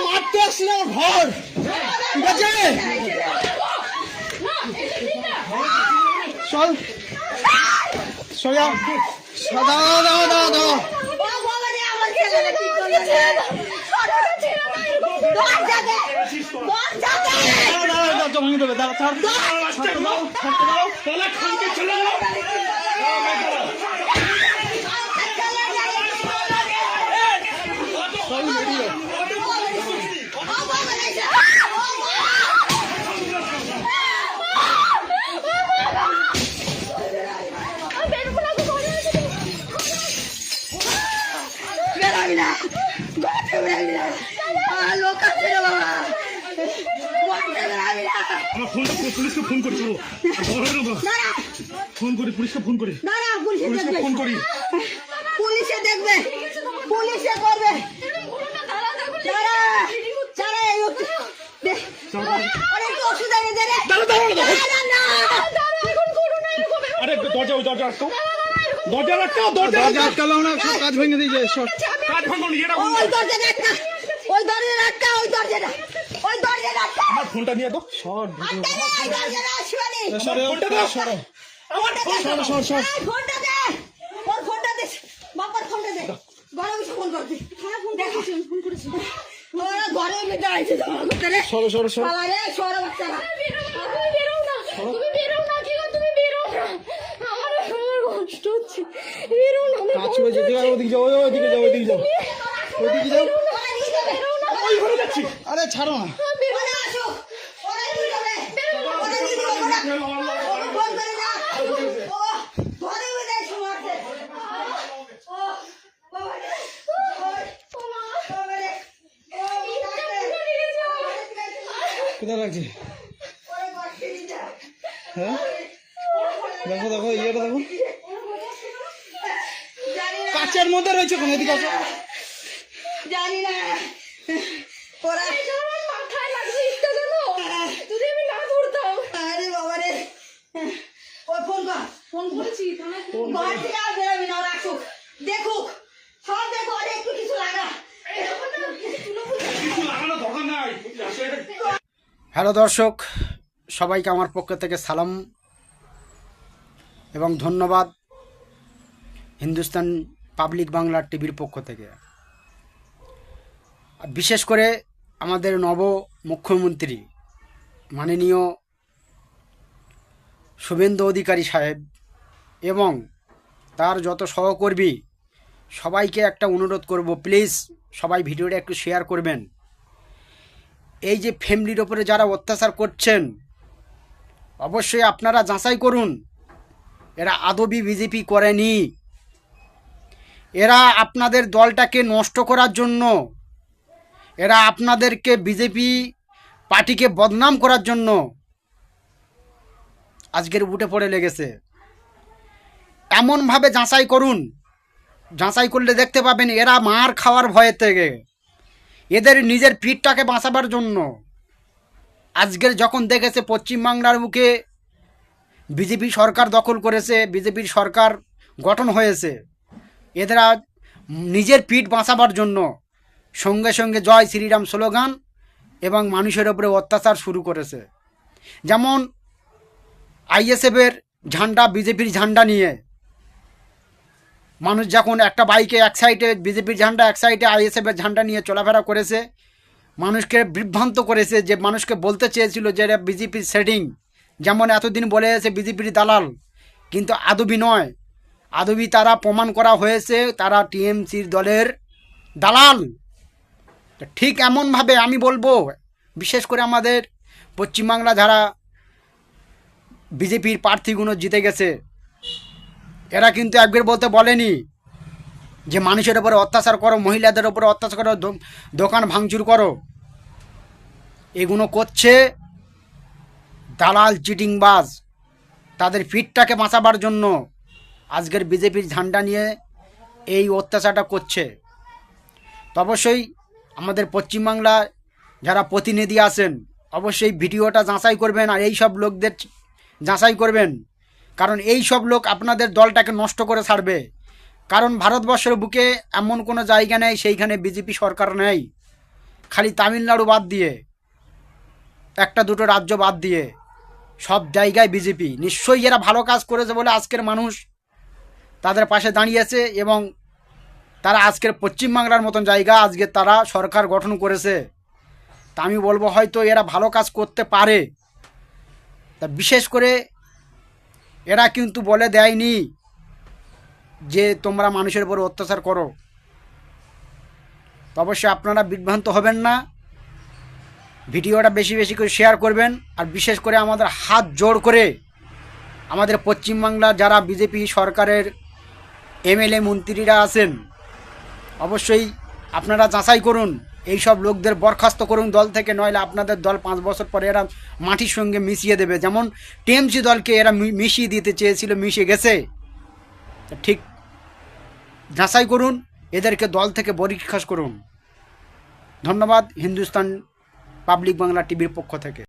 মারতে আসলে আমার ঘর ঠিক আছে চল সোজা দাও ভাঙে দেবে দাঁড়া পুলিশকে ফোন করি পুলিশকে ফোন করি পুলিশে দেখবে পুলিশে করবে দরজা আটকালো না সব কাজ ভেঙে দিয়ে যায় কাজ ভাঙো আমার ফোনটা নিয়ে তো আরে ছাড়ো না কোথায় লাগছে হ্যাঁ দেখো ইয়েটা দেখো কাচের মধ্যে রয়েছে কোন এদিকে আছে জানি না ওরা মাথায় লাগছে ইচ্ছা জানো যদি আমি না ধরতাম আরে বাবা রে ওই ফোন করেছি ঘর থেকে আর বেরোবি না ওরা আসুক দেখুক সব দেখো আরে একটু কিছু লাগা হ্যালো দর্শক, সবাইকে আমার পক্ষ থেকে সালাম এবং ধন্যবাদ হিন্দুস্তান পাবলিক বাংলা টিভির পক্ষ থেকে। বিশেষ করে আমাদের নব মুখ্যমন্ত্রী মাননীয় শুভেন্দু অধিকারী সাহেব এবং তার যত সহকর্মী সবাইকে একটা অনুরোধ করব, প্লিজ সবাই ভিডিওটা একটু শেয়ার করবেন। এই যে ফ্যামিলির ওপরে যারা অত্যাচার করছেন অবশ্যই আপনারা যাচাই করুন, এরা আদবি বিজেপি করেনি, এরা আপনাদের দলটাকে নষ্ট করার জন্য, এরা আপনাদেরকে বিজেপি পার্টিকে বদনাম করার জন্য আজকের উঠে পড়ে লেগেছে। এমনভাবে যাচাই করুন, যাচাই করলে দেখতে পাবেন এরা মার খাওয়ার ভয়ে থেকে এদের নিজের পিঠটাকে বাঁচাবার জন্য আজকের যখন দেখেছে পশ্চিমবাংলার বুকে বিজেপি সরকার দখল করেছে, বিজেপির সরকার গঠন হয়েছে, এরা নিজের পিঠ বাঁচাবার জন্য সঙ্গে সঙ্গে জয় শ্রীরাম স্লোগান এবং মানুষের ওপরে অত্যাচার শুরু করেছে। যেমন আইএসএফের ঝান্ডা, বিজেপির ঝান্ডা নিয়ে মানুষ যখন একটা বাইকে এক সাইডে বিজেপির ঝান্ডা, এক সাইডে আইএসএফের ঝান্ডা নিয়ে চলাফেরা করেছে, মানুষকে বিভ্রান্ত করেছে, যে মানুষকে বলতে চেয়েছিল যে এটা বিজেপির সেটিং, যেমন এতদিন বলে এসে বিজেপির দালাল, কিন্তু আদবি নয়, আদবি তারা প্রমাণ করা হয়েছে তারা টিএমসির দলের দালাল। ঠিক এমনভাবে আমি বলবো, বিশেষ করে আমাদের পশ্চিমবাংলা যারা বিজেপির প্রার্থীগুলো জিতে গেছে, এরা কিন্তু একবার বলতে বলেনি যে মানুষের ওপরে অত্যাচার করো, মহিলাদের ওপরে অত্যাচার করো, দোকান ভাঙচুর করো। এগুলো করছে দালাল, চিটিংবাজ, তাদের পিঠটাকে বাঁচাবার জন্য আজকের বিজেপির ঝান্ডা নিয়ে এই অত্যাচারটা করছে। তো অবশ্যই আমাদের পশ্চিমবাংলায় যারা প্রতিনিধি আছেন অবশ্যই ভিডিওটা যাচাই করবেন আর এই সব লোকদের যাচাই করবেন, কারণ এই সব লোক আপনাদের দলটাকে নষ্ট করে ছাড়বে। কারণ ভারতবর্ষের বুকে এমন কোনো জায়গা নেই সেইখানে বিজেপি সরকার নেই, খালি তামিলনাড়ু বাদ দিয়ে, একটা দুটো রাজ্য বাদ দিয়ে সব জায়গায় বিজেপি। নিশ্চয়ই এরা ভালো কাজ করেছে বলে আজকের মানুষ তাদের পাশে দাঁড়িয়েছে এবং তারা আজকের পশ্চিমবাংলার মতন জায়গা আজকে তারা সরকার গঠন করেছে। তা আমি বলবো হয়তো এরা ভালো কাজ করতে পারে, তা বিশেষ করে এরা কিন্তু বলে দেয়নি যে তোমরা মানুষের উপর অত্যাচার করো। তো অবশ্যই আপনারা বিভ্রান্ত হবেন না, ভিডিওটা বেশি বেশি করে শেয়ার করবেন। আর বিশেষ করে আমাদের হাত জোড় করে আমাদের পশ্চিমবাংলার যারা বিজেপি সরকারের এমএলএ মন্ত্রীরা আছেন অবশ্যই আপনারা যাচাই করুন, এই সব লোকদের বরখাস্ত করুন দল থেকে, নইলে আপনাদের দল 5 বছর পরে এরা মাটির সঙ্গে মিশিয়ে দেবে। যেমন টিএমসি দলকে এরা মিশিয়ে দিতে চেয়েছিল, মিশে গেছে। ঠিক যাচাই করুন, এদেরকে দল থেকে বরখাস্ত করুন। ধন্যবাদ হিন্দুস্তান পাবলিক বাংলা টিভির পক্ষ থেকে।